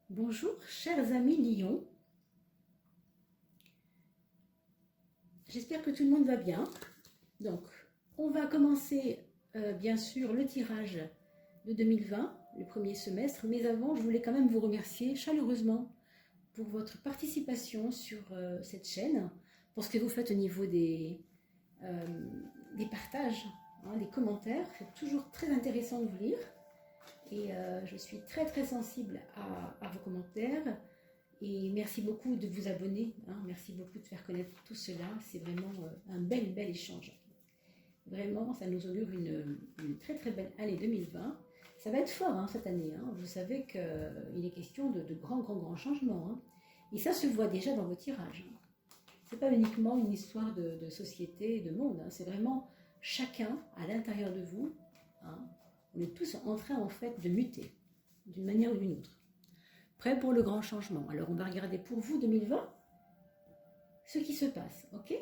Bonjour, chers amis Lion. J'espère que tout le monde va bien. Donc, on va commencer bien sûr le tirage de 2020, le premier semestre. Mais avant, je voulais quand même vous remercier chaleureusement pour votre participation sur cette chaîne, pour ce que vous faites au niveau des partages, des commentaires. C'est toujours très intéressant de vous lire. Et je suis très très sensible à vos commentaires. Et merci beaucoup de vous abonner, merci beaucoup de faire connaître tout cela. C'est vraiment un bel échange. Vraiment, ça nous augure une très très belle année 2020. Ça va être fort cette année. Vous savez qu'il est question de grands changements. Et ça se voit déjà dans vos tirages. Ce n'est pas uniquement une histoire de société, de monde. C'est vraiment chacun à l'intérieur de vous. On est tous en train en fait de muter d'une manière ou d'une autre. Prêt pour le grand changement. Alors on va regarder pour vous 2020 ce qui se passe, ok?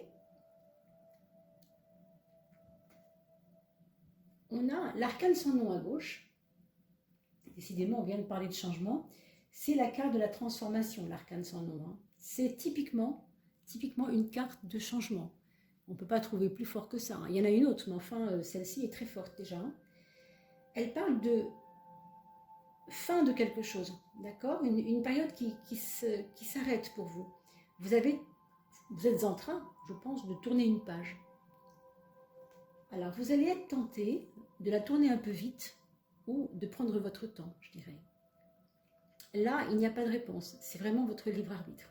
On a l'arcane sans nom à gauche. Décidément, on vient de parler de changement. C'est la carte de la transformation, l'arcane sans nom. C'est typiquement une carte de changement. On ne peut pas trouver plus fort que ça. Il y en a une autre, mais enfin, celle-ci est très forte déjà. Elle parle de fin de quelque chose, d'accord, une période qui s'arrête pour vous. Vous êtes en train, je pense, de tourner une page. Alors, vous allez être tenté de la tourner un peu vite ou de prendre votre temps, je dirais. Là, il n'y a pas de réponse. C'est vraiment votre libre arbitre.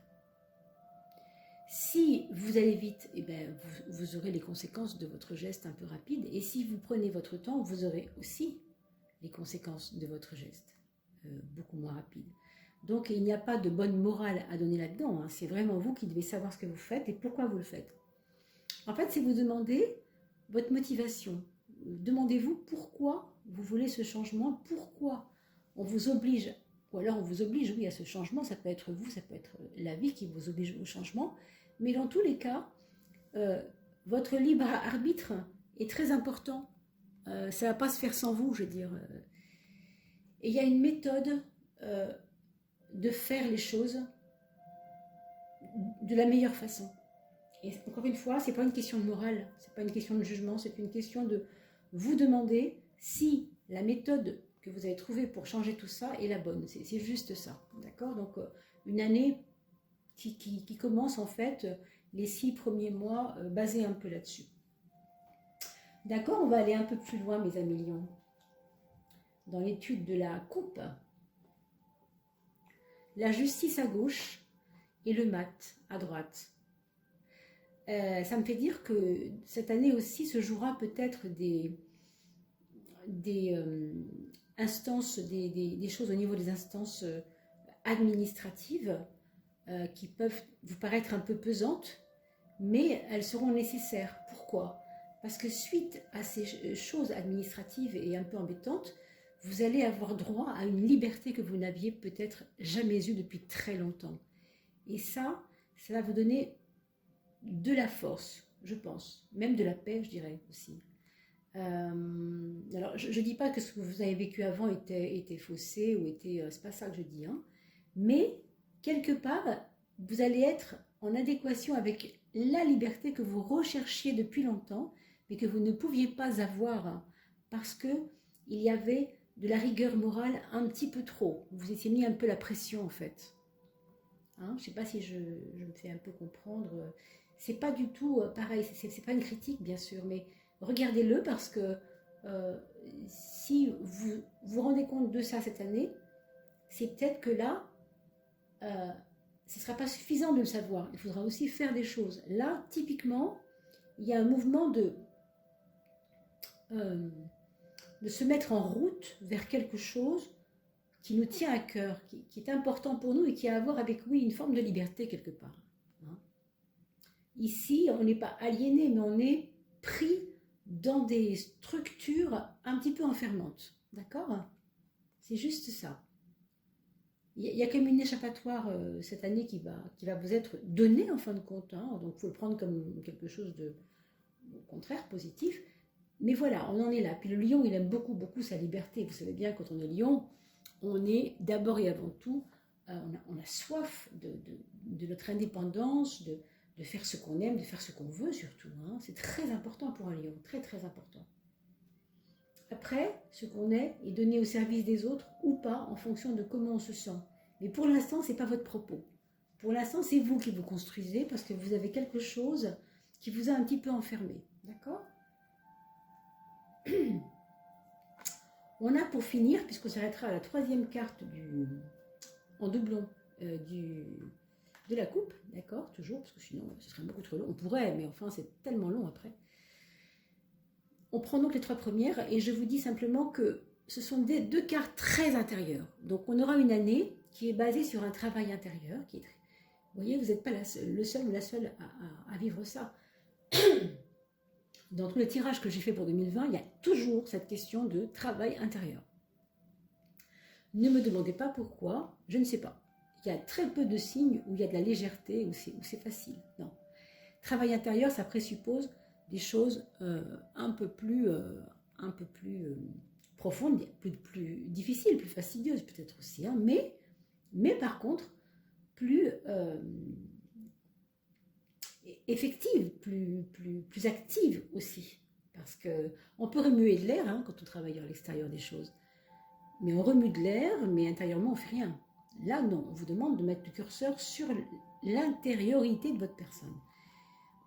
Si vous allez vite, vous aurez les conséquences de votre geste un peu rapide. Et si vous prenez votre temps, vous aurez aussi les conséquences de votre geste beaucoup moins rapide. Donc, il n'y a pas de bonne morale à donner là-dedans. C'est vraiment vous qui devez savoir ce que vous faites et pourquoi vous le faites. En fait, c'est vous demander votre motivation. Demandez-vous pourquoi vous voulez ce changement, pourquoi on vous oblige, ou alors on vous oblige, oui, à ce changement. Ça peut être vous, ça peut être la vie qui vous oblige au changement. Mais dans tous les cas, votre libre arbitre est très important. Ça ne va pas se faire sans vous, je veux dire. Et il y a une méthode de faire les choses de la meilleure façon. Et encore une fois, ce n'est pas une question de morale, ce n'est pas une question de jugement, c'est une question de vous demander si la méthode que vous avez trouvée pour changer tout ça est la bonne. C'est juste ça, d'accord? Donc, une année qui commence en fait les 6 premiers mois basés un peu là-dessus. D'accord, on va aller un peu plus loin, mes amis lions. Dans l'étude de la coupe, la justice à gauche et le mat à droite. Ça me fait dire que cette année aussi se jouera peut-être des instances, des choses au niveau des instances administratives qui peuvent vous paraître un peu pesantes, mais elles seront nécessaires. Pourquoi? Parce que suite à ces choses administratives et un peu embêtantes, vous allez avoir droit à une liberté que vous n'aviez peut-être jamais eue depuis très longtemps. Et ça va vous donner de la force, je pense, même de la paix, je dirais aussi. Alors, je ne dis pas que ce que vous avez vécu avant était faussé ou était... c'est pas ça que je dis, mais quelque part, vous allez être en adéquation avec la liberté que vous recherchiez depuis longtemps, mais que vous ne pouviez pas avoir parce qu'il y avait de la rigueur morale un petit peu trop. Vous étiez mis un peu la pression en fait. Je ne sais pas si je me fais un peu comprendre. C'est pas du tout pareil, c'est pas une critique bien sûr, mais regardez-le parce que si vous vous rendez compte de ça cette année, c'est peut-être que là, ce ne sera pas suffisant de le savoir. Il faudra aussi faire des choses. Là, typiquement, il y a un mouvement de se mettre en route vers quelque chose qui nous tient à cœur, qui est important pour nous et qui a à voir avec, oui, une forme de liberté quelque part. Ici, on n'est pas aliéné, mais on est pris dans des structures un petit peu enfermantes. D'accord? C'est juste ça. Il y a comme une échappatoire cette année qui va vous être donnée en fin de compte. Donc, il faut le prendre comme quelque chose de, au contraire, positif. Mais voilà, on en est là. Puis le lion, il aime beaucoup sa liberté. Vous savez bien, quand on est lion, on est d'abord et avant tout on a soif de notre indépendance, de faire ce qu'on aime, de faire ce qu'on veut surtout. Hein. C'est très important pour un lion, très très important. Après, ce qu'on est donné au service des autres ou pas en fonction de comment on se sent. Mais pour l'instant, ce n'est pas votre propos. Pour l'instant, c'est vous qui vous construisez parce que vous avez quelque chose qui vous a un petit peu enfermé. D'accord? On a pour finir, puisqu'on s'arrêtera à la troisième carte en doublon de la coupe, d'accord? Toujours, parce que sinon ce serait beaucoup trop long. On pourrait, mais enfin c'est tellement long après. On prend donc les trois premières et je vous dis simplement que ce sont deux cartes très intérieures. Donc on aura une année qui est basée sur un travail intérieur. Vous voyez, vous n'êtes pas le seul ou la seule à vivre ça. Dans tous les tirages que j'ai fait pour 2020, il y a toujours cette question de travail intérieur. Ne me demandez pas pourquoi, je ne sais pas. Il y a très peu de signes où il y a de la légèreté, où c'est facile. Non. Travail intérieur, ça présuppose des choses un peu plus profondes, plus difficiles, plus fastidieuses peut-être aussi. Hein, mais par contre, plus effective, plus active aussi. Parce qu'on peut remuer de l'air hein, quand on travaille à l'extérieur des choses. Mais on remue de l'air, mais intérieurement on ne fait rien. Là, non, on vous demande de mettre le curseur sur l'intériorité de votre personne.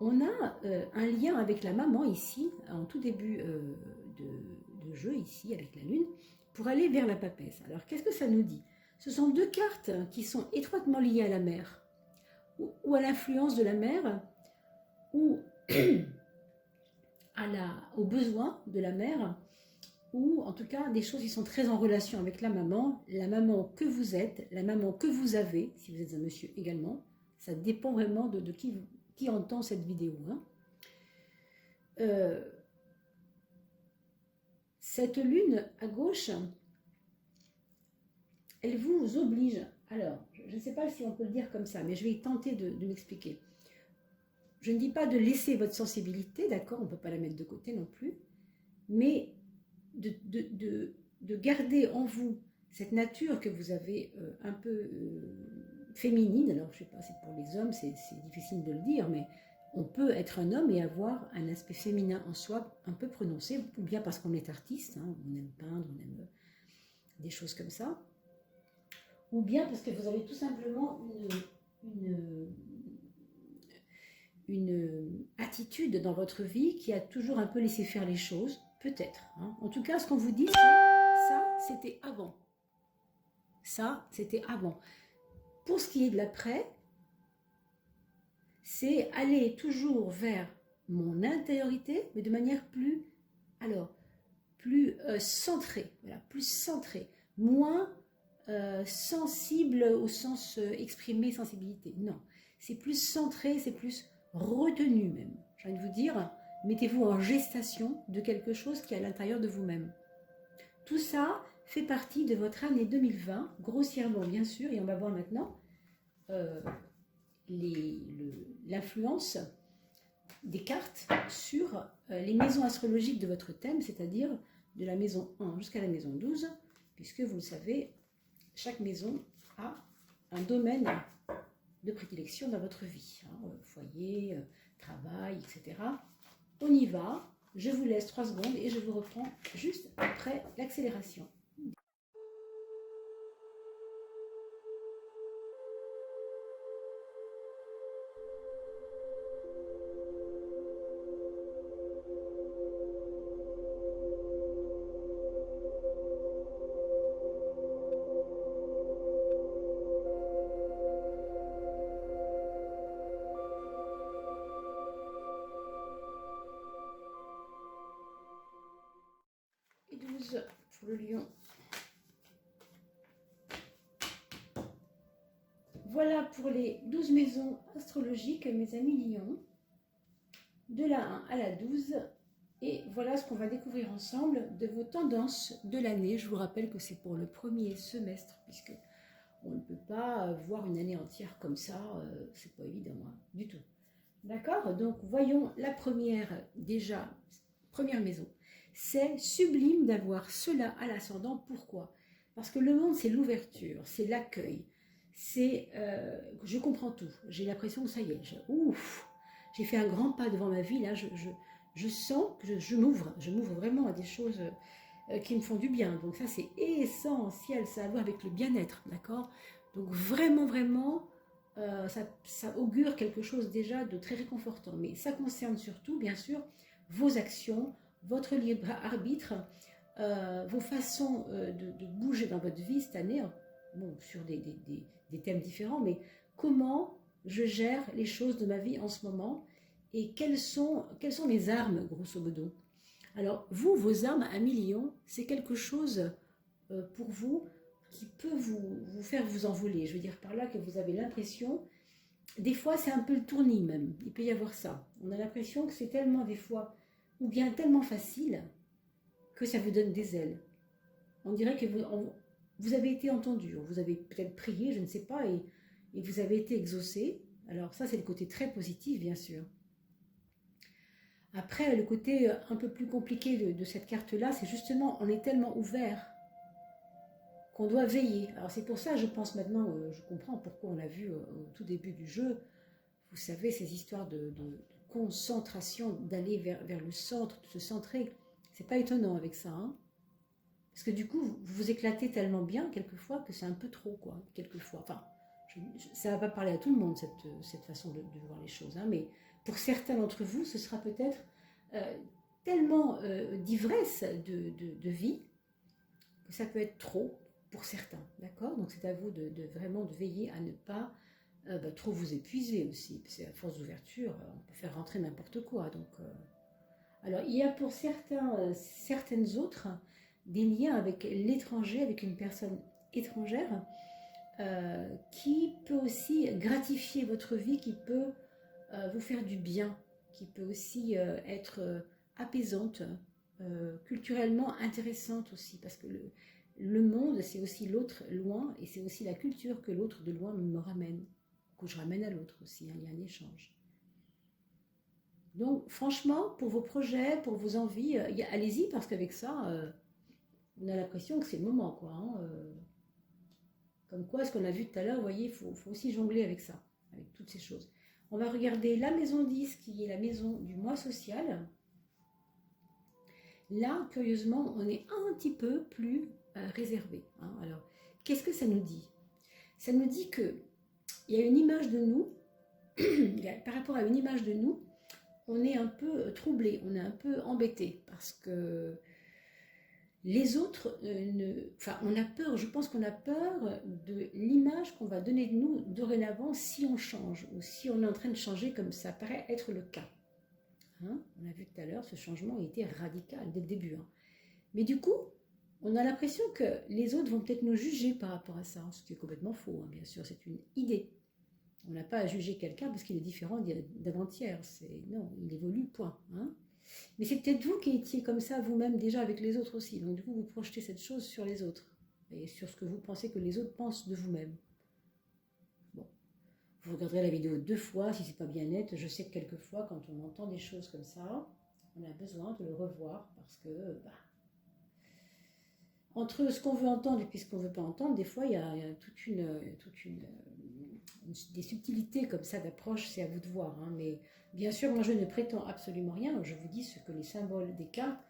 On a un lien avec la maman ici, en tout début de jeu ici, avec la lune, pour aller vers la papesse. Alors, qu'est-ce que ça nous dit? Ce sont deux cartes qui sont étroitement liées à la mère, ou à l'influence de la mère, ou aux besoins de la mère, ou en tout cas des choses qui sont très en relation avec la maman que vous êtes, la maman que vous avez, si vous êtes un monsieur également. Ça dépend vraiment de qui entend cette vidéo. Hein. Cette lune à gauche, elle vous oblige. Alors, je ne sais pas si on peut le dire comme ça, mais je vais tenter de m'expliquer. Je ne dis pas de laisser votre sensibilité, d'accord, on ne peut pas la mettre de côté non plus, mais de garder en vous cette nature que vous avez un peu féminine. Alors, je ne sais pas, c'est pour les hommes, c'est difficile de le dire, mais on peut être un homme et avoir un aspect féminin en soi un peu prononcé, ou bien parce qu'on est artiste, hein, on aime peindre, on aime des choses comme ça, ou bien parce que vous avez tout simplement une attitude dans votre vie qui a toujours un peu laissé faire les choses, peut-être. Hein. En tout cas, ce qu'on vous dit, c'est ça, c'était avant. Ça, c'était avant. Pour ce qui est de l'après, c'est aller toujours vers mon intériorité, mais de manière plus centrée, voilà, plus centrée, moins sensible au sens exprimé sensibilité. Non, c'est plus centré, c'est plus retenu même. J'ai envie de vous dire, mettez-vous en gestation de quelque chose qui est à l'intérieur de vous-même. Tout ça fait partie de votre année 2020, grossièrement bien sûr, et on va voir maintenant l'influence des cartes sur les maisons astrologiques de votre thème, c'est-à-dire de la maison 1 jusqu'à la maison 12, puisque vous le savez, chaque maison a un domaine de prédilection dans votre vie, hein, foyer, travail, etc. On y va, je vous laisse 3 secondes et je vous reprends juste après l'accélération. Pour le lion. Voilà pour les 12 maisons astrologiques, mes amis lions, de la 1 à la 12. Et voilà ce qu'on va découvrir ensemble de vos tendances de l'année. Je vous rappelle que c'est pour le premier semestre, puisque on ne peut pas voir une année entière comme ça, c'est pas évident, hein, du tout. D'accord? Donc voyons la première, déjà, première maison. C'est sublime d'avoir cela à l'ascendant. Pourquoi? Parce que le monde, c'est l'ouverture, c'est l'accueil, c'est je comprends tout. J'ai l'impression que ça y est, j'ai fait un grand pas devant ma vie, là, je sens que je m'ouvre vraiment à des choses qui me font du bien. Donc ça, c'est essentiel, ça a à voir avec le bien-être, d'accord? Donc vraiment, vraiment, ça augure quelque chose déjà de très réconfortant. Mais ça concerne surtout, bien sûr, vos actions, votre libre arbitre, vos façons de bouger dans votre vie cette année, bon, sur des thèmes différents, mais comment je gère les choses de ma vie en ce moment et quelles sont mes armes, grosso modo. Alors, vous, vos armes, 1 million, c'est quelque chose pour vous qui peut vous faire vous envoler. Je veux dire par là que vous avez l'impression, des fois c'est un peu le tournis même, il peut y avoir ça. On a l'impression que c'est tellement des fois, ou bien tellement facile, que ça vous donne des ailes. On dirait que vous avez été entendu, vous avez peut-être prié, je ne sais pas, et vous avez été exaucé. Alors ça, c'est le côté très positif, bien sûr. Après, le côté un peu plus compliqué de cette carte-là, c'est justement, on est tellement ouvert qu'on doit veiller. Alors c'est pour ça, je pense maintenant, je comprends pourquoi on l'a vu au tout début du jeu. Vous savez, ces histoires de concentration, d'aller vers le centre, de se centrer. C'est pas étonnant avec ça, hein. Parce que du coup, vous vous éclatez tellement bien, quelquefois, que c'est un peu trop, quoi, quelquefois. Enfin, ça va pas parler à tout le monde, cette façon de voir les choses, hein, mais pour certains d'entre vous, ce sera peut-être tellement d'ivresse de vie, que ça peut être trop pour certains, d'accord? Donc c'est à vous vraiment de veiller à ne pas trop vous épuiser aussi, parce qu'à force d'ouverture, on peut faire rentrer n'importe quoi. Donc, alors, il y a pour certaines autres des liens avec l'étranger, avec une personne étrangère, qui peut aussi gratifier votre vie, qui peut vous faire du bien, qui peut aussi être apaisante, culturellement intéressante aussi, parce que le monde, c'est aussi l'autre loin, et c'est aussi la culture que l'autre de loin me ramène, que je ramène à l'autre aussi, hein, il y a un échange. Donc franchement, pour vos projets, pour vos envies, allez-y, parce qu'avec ça, on a l'impression que c'est le moment, quoi, hein, comme quoi, ce qu'on a vu tout à l'heure, vous voyez, il faut aussi jongler avec ça, avec toutes ces choses. On va regarder la maison 10, qui est la maison du moi social. Là, curieusement, on est un petit peu plus réservé, hein. Alors, qu'est-ce que ça nous dit? Ça nous dit qu'il y a une image de nous, par rapport à une image de nous, on est un peu troublé, on est un peu embêté, parce que les autres, on a peur, je pense qu'on a peur de l'image qu'on va donner de nous dorénavant si on change, ou si on est en train de changer comme ça paraît être le cas. Hein, on a vu tout à l'heure, ce changement a été radical dès le début. Hein. Mais du coup, on a l'impression que les autres vont peut-être nous juger par rapport à ça, ce qui est complètement faux, hein, bien sûr, c'est une idée. On n'a pas à juger quelqu'un parce qu'il est différent d'avant-hier. Non, il évolue, point. Hein. Mais c'est peut-être vous qui étiez comme ça vous-même déjà avec les autres aussi. Donc du coup, vous projetez cette chose sur les autres et sur ce que vous pensez que les autres pensent de vous-même. Bon, vous regarderez la vidéo 2 fois si c'est pas bien net. Je sais que quelquefois, quand on entend des choses comme ça, on a besoin de le revoir parce que entre ce qu'on veut entendre et puis ce qu'on ne veut pas entendre, des fois il y a des subtilités comme ça d'approche, c'est à vous de voir. Hein, mais bien sûr, moi je ne prétends absolument rien, je vous dis ce que les symboles des cartes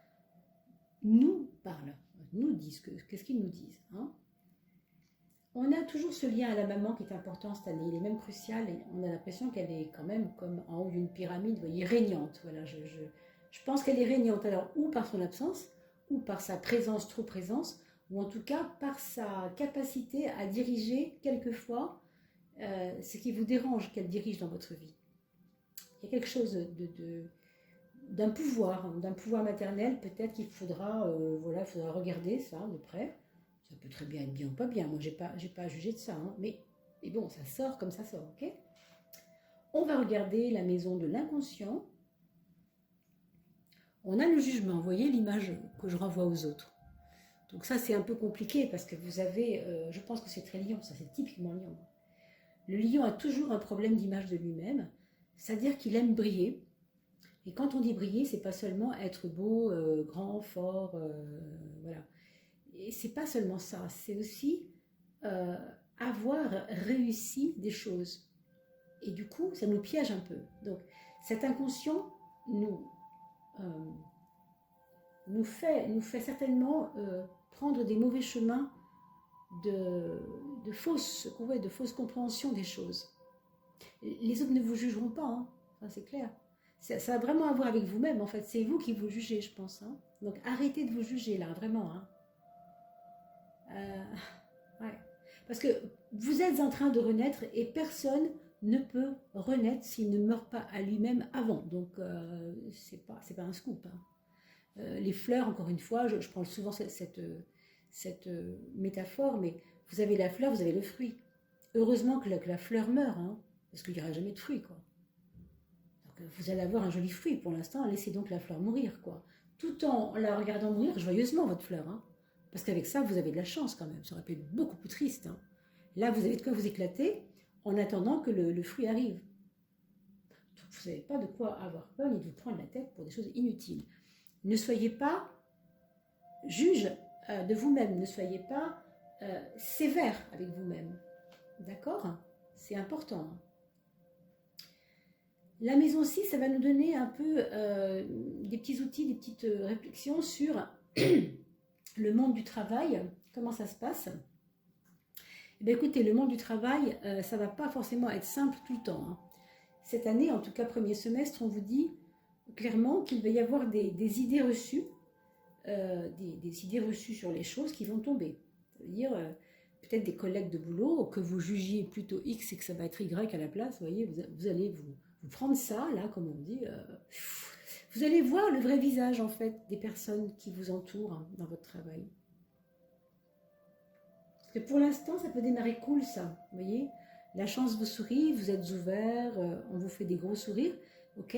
nous parlent, nous disent, qu'est-ce qu'ils nous disent. Hein. On a toujours ce lien à la maman qui est important cette année, il est même crucial et on a l'impression qu'elle est quand même comme en haut d'une pyramide, vous voyez, régnante. Voilà, je pense qu'elle est régnante, alors ou par son absence, ou par sa présence, trop présence, ou en tout cas par sa capacité à diriger quelquefois ce qui vous dérange qu'elle dirige dans votre vie. Il y a quelque chose d'un pouvoir maternel, peut-être qu'il faudra, il faudra regarder ça de près. Ça peut très bien être bien ou pas bien, moi j'ai pas à juger de ça, hein, mais bon, ça sort comme ça sort, ok? On va regarder la maison de l'inconscient. On a le jugement, vous voyez l'image que je renvoie aux autres. Donc ça c'est un peu compliqué parce que vous avez, je pense que c'est très lion, ça c'est typiquement lion. Le lion a toujours un problème d'image de lui-même, c'est-à-dire qu'il aime briller. Et quand on dit briller, c'est pas seulement être beau, grand, fort, voilà. Et c'est pas seulement ça, c'est aussi avoir réussi des choses. Et du coup, ça nous piège un peu. Donc, cet inconscient nous fait certainement prendre des mauvais chemins de fausses compréhensions des choses. Les autres ne vous jugeront pas, hein. Enfin, c'est clair. Ça a vraiment à voir avec vous-même, en fait. C'est vous qui vous jugez, je pense. Hein. Donc, arrêtez de vous juger, là, vraiment. Hein. Ouais. Parce que vous êtes en train de renaître et personne ne peut renaître s'il ne meurt pas à lui-même avant. Donc, c'est pas un scoop. Hein. Les fleurs, encore une fois, je prends souvent cette métaphore, mais vous avez la fleur, vous avez le fruit. Heureusement que la fleur meurt, hein, parce qu'il n'y aura jamais de fruit, quoi. Donc, vous allez avoir un joli fruit pour l'instant, laissez donc la fleur mourir, quoi. Tout en la regardant mourir joyeusement, votre fleur, hein. Parce qu'avec ça, vous avez de la chance quand même, ça aurait pu être beaucoup plus triste. Hein. Là, vous avez de quoi vous éclater en attendant que le fruit arrive. Donc, vous n'avez pas de quoi avoir peur ni de vous prendre la tête pour des choses inutiles. Ne soyez pas juge de vous-même, ne soyez pas sévère avec vous-même. D'accord? C'est important. La maison 6, ça va nous donner un peu des petits outils, des petites réflexions sur le monde du travail, comment ça se passe. Eh bien, écoutez, le monde du travail, ça ne va pas forcément être simple tout le temps. Hein. Cette année, en tout cas premier semestre, on vous dit clairement qu'il va y avoir des idées reçues, des idées reçues sur les choses qui vont tomber. Ça veut dire peut-être des collègues de boulot que vous jugiez plutôt X et que ça va être Y à la place. Vous voyez, vous allez vous prendre ça, là, comme on dit. Vous allez voir le vrai visage, en fait, des personnes qui vous entourent hein, dans votre travail. Parce que pour l'instant, ça peut démarrer cool, ça. Vous voyez, la chance vous sourit, vous êtes ouvert, on vous fait des gros sourires. Ok,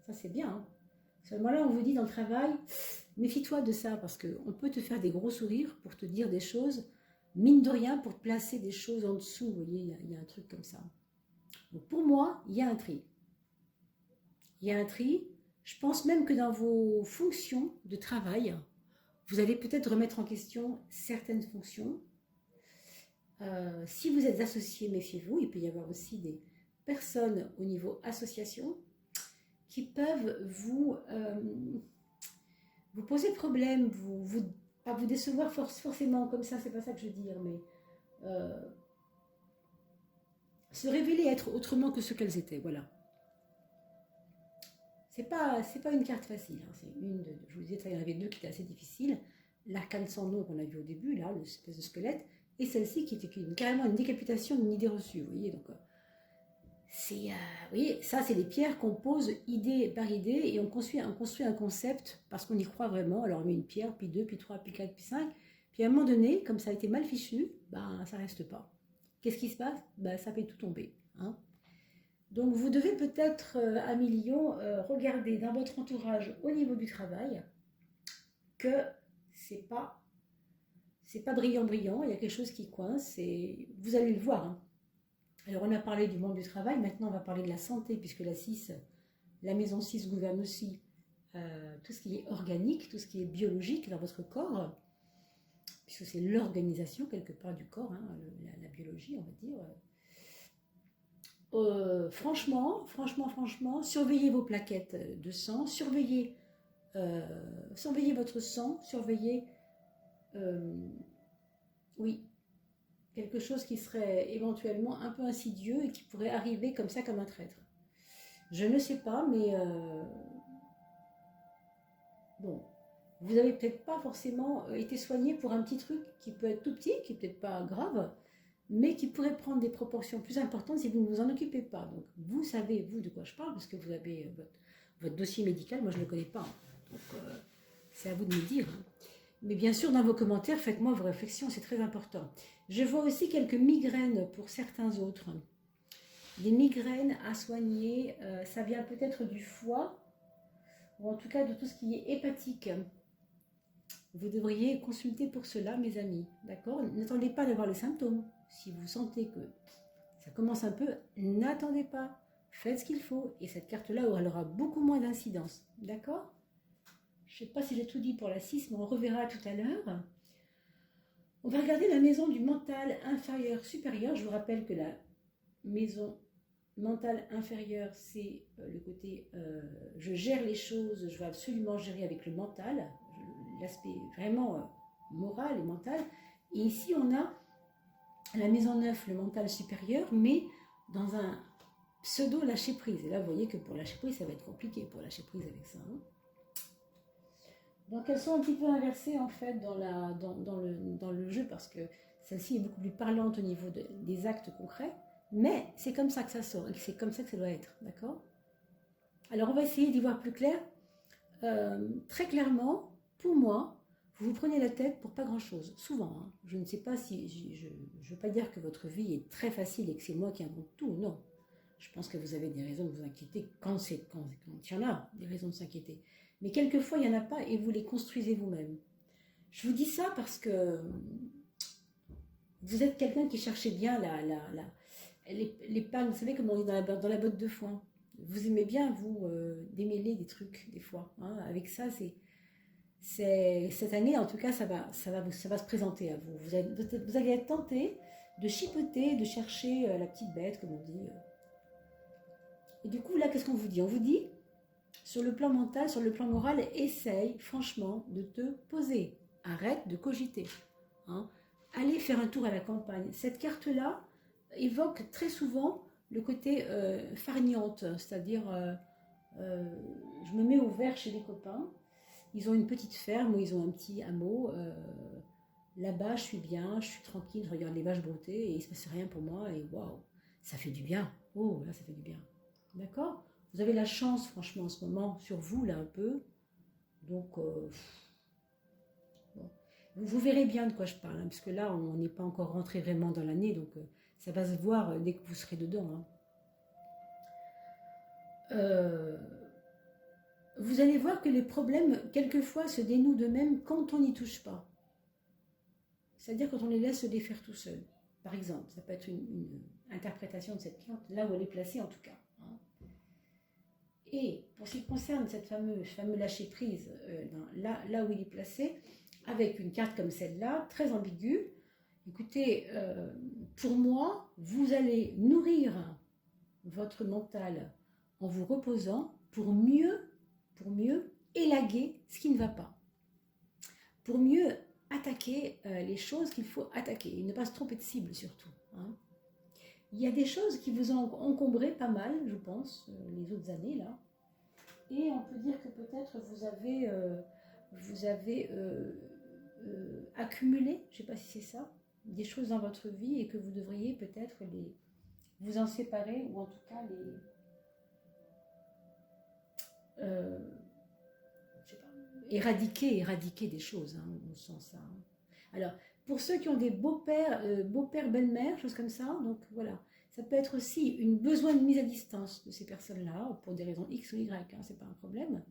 ça c'est bien. Hein. Seulement là, on vous dit dans le travail, méfie-toi de ça, parce qu'on peut te faire des gros sourires pour te dire des choses, mine de rien, pour te placer des choses en dessous. Vous voyez, il y a un truc comme ça. Donc pour moi, il y a un tri. Il y a un tri. Je pense même que dans vos fonctions de travail, vous allez peut-être remettre en question certaines fonctions. Si vous êtes associé, méfiez-vous. Il peut y avoir aussi des personnes au niveau association qui peuvent vous poser problème, pas vous décevoir forcément comme ça, c'est pas ça que je veux dire, mais se révéler être autrement que ce qu'elles étaient, voilà. C'est pas une carte facile, hein. C'est je vous disais, il y en avait deux qui étaient assez difficiles. L'arcane sans nom qu'on a vu au début, là, l'espèce de squelette, et celle-ci qui était carrément une décapitation d'une idée reçue, vous voyez, donc vous voyez, ça c'est des pierres qu'on pose idée par idée et on construit un concept parce qu'on y croit vraiment. Alors on met une pierre, puis deux, puis trois, puis quatre, puis cinq, puis à un moment donné, comme ça a été mal fichu, ben ça reste pas. Qu'est-ce qui se passe? Ben ça fait tout tomber, hein. Donc vous devez peut-être, à million, regarder dans votre entourage au niveau du travail que c'est pas brillant, il y a quelque chose qui coince et vous allez le voir. Hein. Alors on a parlé du monde du travail, maintenant on va parler de la santé puisque la maison 6 gouverne aussi tout ce qui est organique, tout ce qui est biologique dans votre corps, puisque c'est l'organisation quelque part du corps, hein, la biologie on va dire. Franchement, surveillez vos plaquettes de sang, surveillez votre sang, surveillez, oui, quelque chose qui serait éventuellement un peu insidieux et qui pourrait arriver comme ça, comme un traître. Je ne sais pas, mais bon, vous n'avez peut-être pas forcément été soigné pour un petit truc qui peut être tout petit, qui n'est peut-être pas grave, mais qui pourrait prendre des proportions plus importantes si vous ne vous en occupez pas. Donc, vous savez, vous, de quoi je parle, parce que vous avez votre dossier médical, moi je ne le connais pas. Donc, c'est à vous de me dire. Mais bien sûr, dans vos commentaires, faites-moi vos réflexions, c'est très important. Je vois aussi quelques migraines pour certains autres. Des migraines à soigner, ça vient peut-être du foie, ou en tout cas de tout ce qui est hépatique. Vous devriez consulter pour cela, mes amis. D'accord? N'attendez pas d'avoir les symptômes. Si vous sentez que ça commence un peu, n'attendez pas. Faites ce qu'il faut. Et cette carte-là, elle aura beaucoup moins d'incidence. D'accord? Je ne sais pas si j'ai tout dit pour la 6, mais on reverra tout à l'heure. On va regarder la maison du mental inférieur supérieur. Je vous rappelle que la maison mentale inférieure, c'est le côté je gère les choses, je vais absolument gérer avec le mental, l'aspect vraiment moral et mental. Et ici, on a la maison 9, le mental supérieur, mais dans un pseudo lâcher prise. Et là, vous voyez que pour lâcher prise, ça va être compliqué pour lâcher prise avec ça. Hein. Donc elles sont un petit peu inversées en fait dans le jeu parce que celle-ci est beaucoup plus parlante au niveau des actes concrets, mais c'est comme ça que ça sort et c'est comme ça que ça doit être, d'accord? Alors on va essayer d'y voir plus clair. Très clairement, pour moi, vous vous prenez la tête pour pas grand-chose, souvent. Hein. Je ne sais pas si, je ne veux pas dire que votre vie est très facile et que c'est moi qui invente tout, non. Je pense que vous avez des raisons de vous inquiéter quand il y en a des raisons de s'inquiéter. Mais quelquefois, il n'y en a pas et vous les construisez vous-même. Je vous dis ça parce que vous êtes quelqu'un qui cherchait bien l'épargne. Vous savez comment on dit dans la botte de foin. Vous aimez bien, vous, démêler des trucs, des fois. Hein. Avec ça, cette année, en tout cas, ça va se présenter à vous. Vous allez être tenté de chipoter, de chercher la petite bête, comme on dit. Et du coup, là, qu'est-ce qu'on vous dit? On vous dit, sur le plan mental, sur le plan moral, essaye franchement de te poser. Arrête de cogiter. Hein. Allez faire un tour à la campagne. Cette carte-là évoque très souvent le côté farniente, c'est-à-dire je me mets au vert chez des copains. Ils ont une petite ferme où ils ont un petit hameau. Là-bas, je suis bien, je suis tranquille, je regarde les vaches brouter et il ne se passe rien pour moi. Et waouh, ça fait du bien. Oh, là, ça fait du bien. D'accord? Vous avez la chance, franchement, en ce moment, sur vous, là, un peu. Donc, bon. Vous verrez bien de quoi je parle, hein, puisque là, on n'est pas encore rentré vraiment dans l'année, donc ça va se voir dès que vous serez dedans. Hein. Vous allez voir que les problèmes, quelquefois, se dénouent d'eux-mêmes quand on n'y touche pas. C'est-à-dire quand on les laisse se défaire tout seul. Par exemple, ça peut être une interprétation de cette carte, là où elle est placée en tout cas. Hein. Et pour ce qui concerne cette fameux lâcher-prise, là où il est placé, avec une carte comme celle-là, très ambiguë, écoutez, pour moi, vous allez nourrir votre mental en vous reposant pour mieux élaguer ce qui ne va pas, pour mieux attaquer les choses qu'il faut attaquer, et ne pas se tromper de cible surtout. Hein. Il y a des choses qui vous ont encombré pas mal, je pense, les autres années là, et on peut dire que peut-être vous avez accumulé, je ne sais pas si c'est ça, des choses dans votre vie et que vous devriez peut-être vous en séparer ou en tout cas éradiquer des choses, hein, on sent ça. Hein. Alors, pour ceux qui ont des beaux-pères, belles-mères, choses comme ça, donc voilà, ça peut être aussi une besoin de mise à distance de ces personnes-là, pour des raisons X ou Y, hein, c'est pas un problème.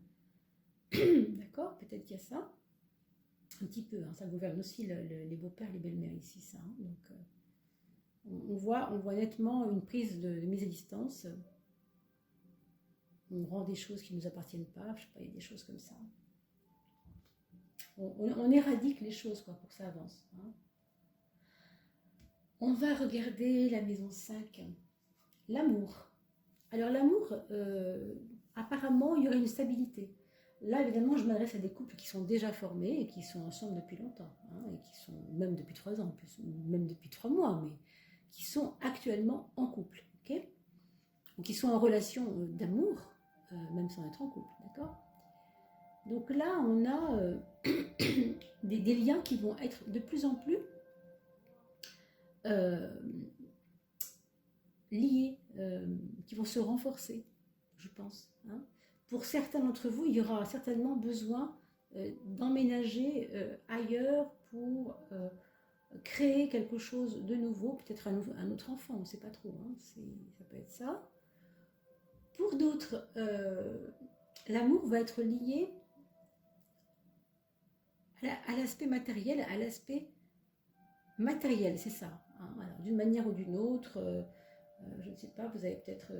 D'accord, peut-être qu'il y a ça. Un petit peu, hein, ça gouverne aussi les beaux-pères, les belles-mères ici, ça. Hein, donc, on voit nettement une prise de mise à distance. On rend des choses qui ne nous appartiennent pas, je sais pas, il y a des choses comme ça. On éradique les choses quoi, pour que ça avance. Hein. On va regarder la maison 5. L'amour. Alors l'amour, apparemment, il y aurait une stabilité. Là, évidemment, je m'adresse à des couples qui sont déjà formés et qui sont ensemble depuis longtemps, hein, et qui sont même depuis 3 ans, même depuis 3 mois, mais qui sont actuellement en couple, ok? Ou qui sont en relation d'amour, même sans être en couple, d'accord? Donc là, on a des liens qui vont être de plus en plus liés, qui vont se renforcer, je pense. Hein. Pour certains d'entre vous, il y aura certainement besoin d'emménager ailleurs pour créer quelque chose de nouveau, peut-être un autre enfant, on ne sait pas trop, hein, ça peut être ça. Pour d'autres, l'amour va être lié à l'aspect matériel, c'est ça. Hein. D'une manière ou d'une autre, je ne sais pas, vous avez peut-être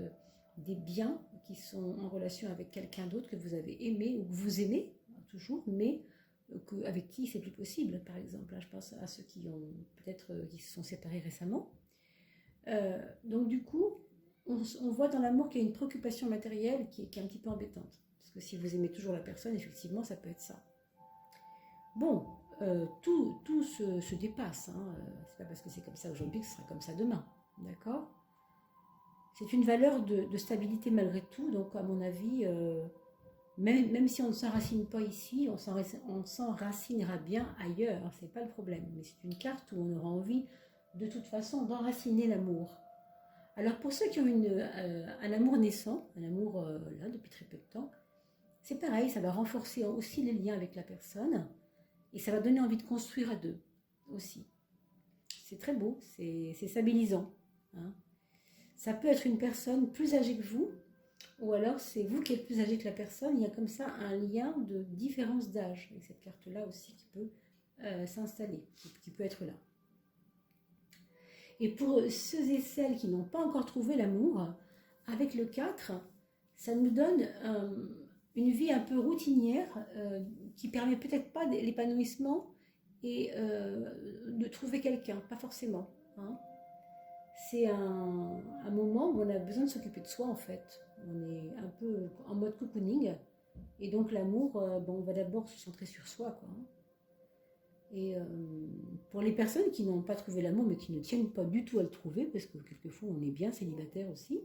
des biens qui sont en relation avec quelqu'un d'autre que vous avez aimé ou que vous aimez toujours, mais avec qui c'est plus possible, par exemple. Là, je pense à ceux qui ont peut-être qui se sont séparés récemment. Donc du coup, on voit dans l'amour qu'il y a une préoccupation matérielle qui est un petit peu embêtante. Parce que si vous aimez toujours la personne, effectivement, ça peut être ça. Bon, tout se dépasse. Hein. C'est pas parce que c'est comme ça aujourd'hui que ce sera comme ça demain. D'accord? C'est une valeur de stabilité malgré tout. Donc, à mon avis, même si on ne s'enracine pas ici, on s'enracinera bien ailleurs. C'est pas le problème. Mais c'est une carte où on aura envie, de toute façon, d'enraciner l'amour. Alors, pour ceux qui ont un amour naissant, un amour là depuis très peu de temps, c'est pareil, ça va renforcer aussi les liens avec la personne. Et ça va donner envie de construire à deux aussi. C'est très beau, c'est stabilisant. Hein. Ça peut être une personne plus âgée que vous, ou alors c'est vous qui êtes plus âgé que la personne. Il y a comme ça un lien de différence d'âge avec cette carte-là aussi qui peut s'installer, qui peut être là. Et pour ceux et celles qui n'ont pas encore trouvé l'amour, avec le 4, ça nous donne une vie un peu routinière qui permet peut-être pas l'épanouissement et de trouver quelqu'un, pas forcément. Hein. C'est un moment où on a besoin de s'occuper de soi en fait. On est un peu en mode cocooning et donc l'amour, on va d'abord se centrer sur soi, quoi. Et pour les personnes qui n'ont pas trouvé l'amour mais qui ne tiennent pas du tout à le trouver, parce que quelquefois on est bien célibataire aussi,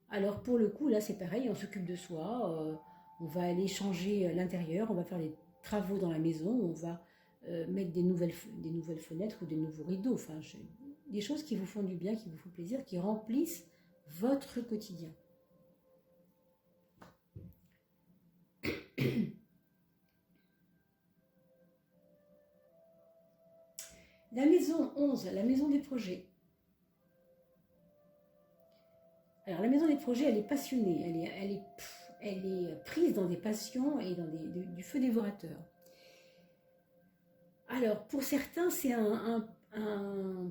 alors pour le coup là c'est pareil, on s'occupe de soi, on va aller changer l'intérieur, on va faire les travaux dans la maison, on va mettre des nouvelles fenêtres ou des nouveaux rideaux, enfin des choses qui vous font du bien, qui vous font plaisir, qui remplissent votre quotidien. La maison 11, la maison des projets. Alors la maison des projets, elle est passionnée, elle est prise dans des passions et dans du feu dévorateur. Alors pour certains, c'est un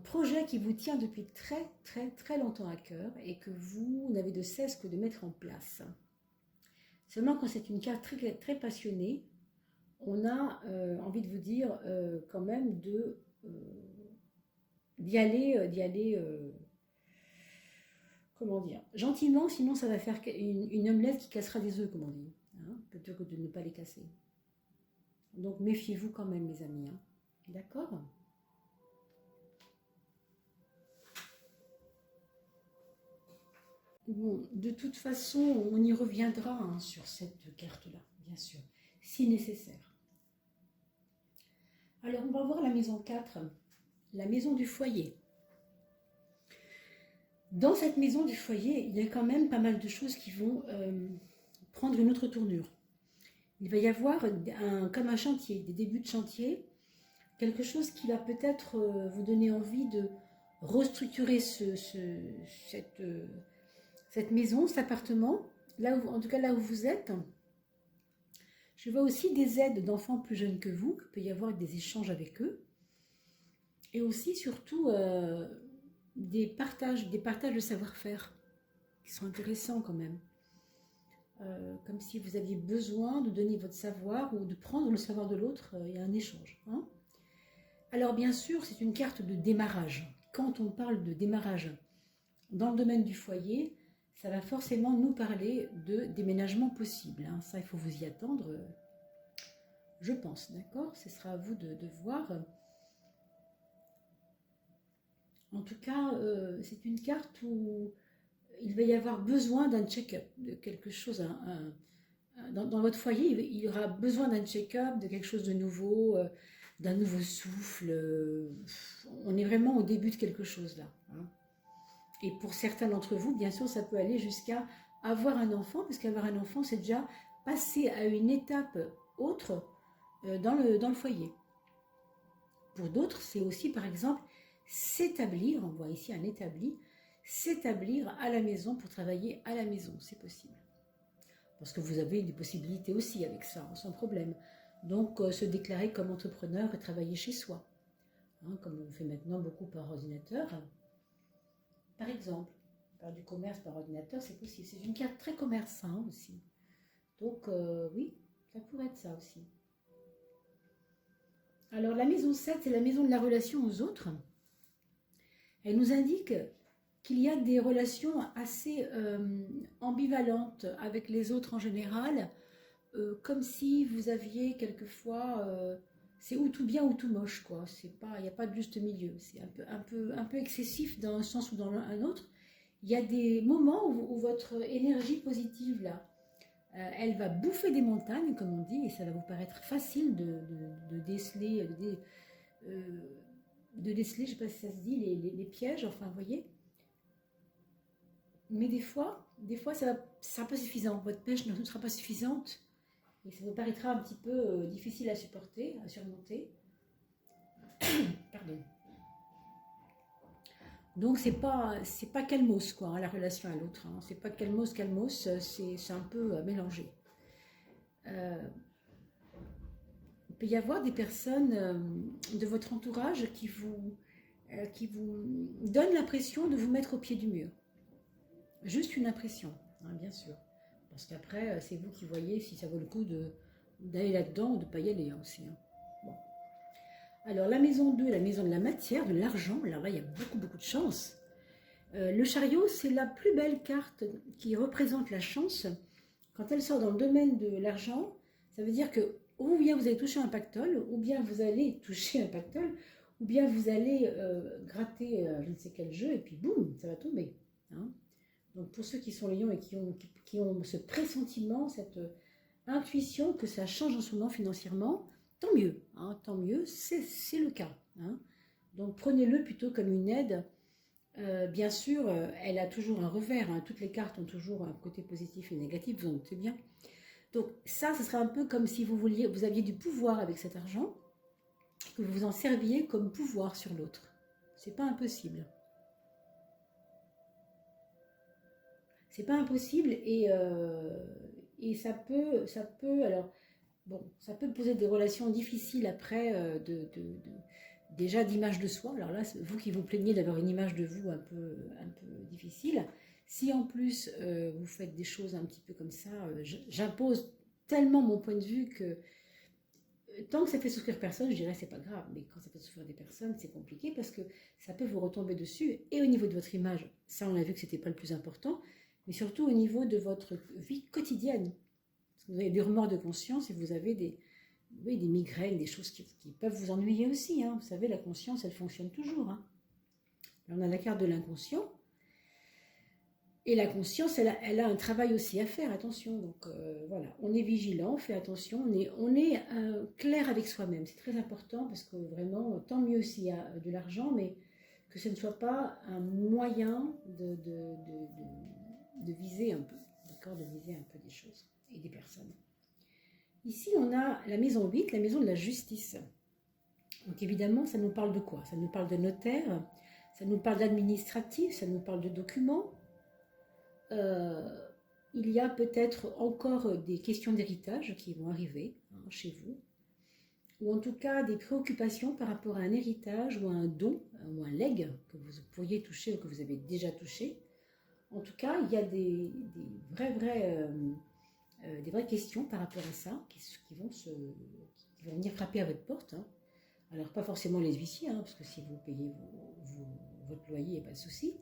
projet qui vous tient depuis très très très longtemps à cœur et que vous n'avez de cesse que de mettre en place. Seulement quand c'est une carte très, très passionnée, on a envie de vous dire quand même d'y aller comment dire, gentiment, sinon ça va faire une omelette qui cassera des œufs, comme on dit, hein, plutôt que de ne pas les casser. Donc méfiez-vous quand même, mes amis. Hein. D'accord ? Bon, de toute façon, on y reviendra hein, sur cette carte-là, bien sûr, si nécessaire. Alors, on va voir la maison 4, la maison du foyer. Dans cette maison du foyer, il y a quand même pas mal de choses qui vont prendre une autre tournure. Il va y avoir comme un chantier, des débuts de chantier, quelque chose qui va peut-être vous donner envie de restructurer cette maison, cet appartement, là où, en tout cas là où vous êtes. Je vois aussi des aides d'enfants plus jeunes que vous, qu'il peut y avoir des échanges avec eux. Et aussi, surtout, des partages de savoir-faire qui sont intéressants quand même. Comme si vous aviez besoin de donner votre savoir ou de prendre le savoir de l'autre, il y a un échange. Hein. Alors bien sûr, c'est une carte de démarrage. Quand on parle de démarrage dans le domaine du foyer, ça va forcément nous parler de déménagement possible. Hein. Ça, il faut vous y attendre, je pense, d'accord ? Ce sera à vous de voir. En tout cas, c'est une carte où il va y avoir besoin d'un check-up, de quelque chose. Dans votre foyer, il y aura besoin d'un check-up, de quelque chose de nouveau, d'un nouveau souffle. On est vraiment au début de quelque chose là. Hein. Et pour certains d'entre vous, bien sûr, ça peut aller jusqu'à avoir un enfant, parce qu'avoir un enfant, c'est déjà passer à une étape autre dans le foyer. Pour d'autres, c'est aussi, par exemple, s'établir, on voit ici un établi, s'établir à la maison pour travailler à la maison, c'est possible. Parce que vous avez des possibilités aussi avec ça, sans problème. Donc, se déclarer comme entrepreneur et travailler chez soi, hein, comme on fait maintenant beaucoup par ordinateur. Par exemple, faire du commerce par ordinateur, c'est possible. C'est une carte très commerçante aussi. Donc, oui, ça pourrait être ça aussi. Alors la maison 7, c'est la maison de la relation aux autres. Elle nous indique qu'il y a des relations assez ambivalentes avec les autres en général, comme si vous aviez quelquefois, c'est ou tout bien ou tout moche, quoi. C'est pas, il n'y a pas de juste milieu. C'est un peu excessif dans un sens ou dans un autre. Il y a des moments où votre énergie positive là, elle va bouffer des montagnes, comme on dit, et ça va vous paraître facile de déceler, de déceler, je ne sais pas si ça se dit, les pièges, enfin, vous voyez. Mais des fois, ça sera pas suffisant. Votre pêche ne sera pas suffisante et ça vous paraîtra un petit peu difficile à supporter, à surmonter. Pardon. Donc c'est pas calmos quoi, hein, la relation à l'autre. Hein. C'est pas calmos, c'est un peu mélangé. Il peut y avoir des personnes de votre entourage qui vous donnent l'impression de vous mettre au pied du mur. Juste une impression, hein, bien sûr. Parce qu'après, c'est vous qui voyez si ça vaut le coup d'aller là-dedans ou de ne pas y aller hein, aussi. Hein. Bon. Alors, la maison 2, la maison de la matière, de l'argent, alors là, il y a beaucoup de chance. Le chariot, c'est la plus belle carte qui représente la chance. Quand elle sort dans le domaine de l'argent, ça veut dire que ou bien vous allez toucher un pactole, ou bien vous allez toucher un pactole, ou bien vous allez gratter je ne sais quel jeu, et puis boum, ça va tomber. Hein. Donc pour ceux qui sont lions et qui ont ce pressentiment, cette intuition que ça change en ce moment financièrement, tant mieux, hein, tant mieux, c'est le cas. Hein. Donc prenez-le plutôt comme une aide. Bien sûr, elle a toujours un revers, hein, toutes les cartes ont toujours un côté positif et négatif, vous en doutez bien. Donc ça, ce serait un peu comme si vous aviez du pouvoir avec cet argent, que vous vous en serviez comme pouvoir sur l'autre. C'est pas impossible. C'est pas impossible et ça peut, alors, bon, ça peut poser des relations difficiles après, déjà d'image de soi. Alors là, vous qui vous plaignez d'avoir une image de vous un peu difficile, si en plus vous faites des choses un petit peu comme ça, j'impose tellement mon point de vue que tant que ça fait souffrir personne, je dirais c'est pas grave, mais quand ça fait souffrir des personnes, c'est compliqué parce que ça peut vous retomber dessus. Et au niveau de votre image, ça on a vu que c'était pas le plus important, mais surtout au niveau de votre vie quotidienne. Parce que vous avez des remords de conscience et vous avez des migraines, des choses qui peuvent vous ennuyer aussi. Hein. Vous savez, la conscience, elle fonctionne toujours. Hein. Là, on a la carte de l'inconscient. Et la conscience, elle a un travail aussi à faire, attention. Donc voilà, on est vigilant, on fait attention, on est clair avec soi-même. C'est très important parce que vraiment, tant mieux s'il y a de l'argent, mais que ce ne soit pas un moyen de viser un peu, d'accord, de viser un peu des choses et des personnes. Ici, on a la maison 8, la maison de la justice. Donc évidemment, ça nous parle de quoi? Ça nous parle de notaire, ça nous parle d'administratif, ça nous parle de documents. Il y a peut-être encore des questions d'héritage qui vont arriver hein, chez vous, ou en tout cas des préoccupations par rapport à un héritage ou à un don ou un legs que vous pourriez toucher ou que vous avez déjà touché. En tout cas, il y a des vraies questions par rapport à ça qui vont venir frapper à votre porte. Hein. Alors pas forcément les huissiers, hein, parce que si vous payez votre loyer, il n'y a pas de souci.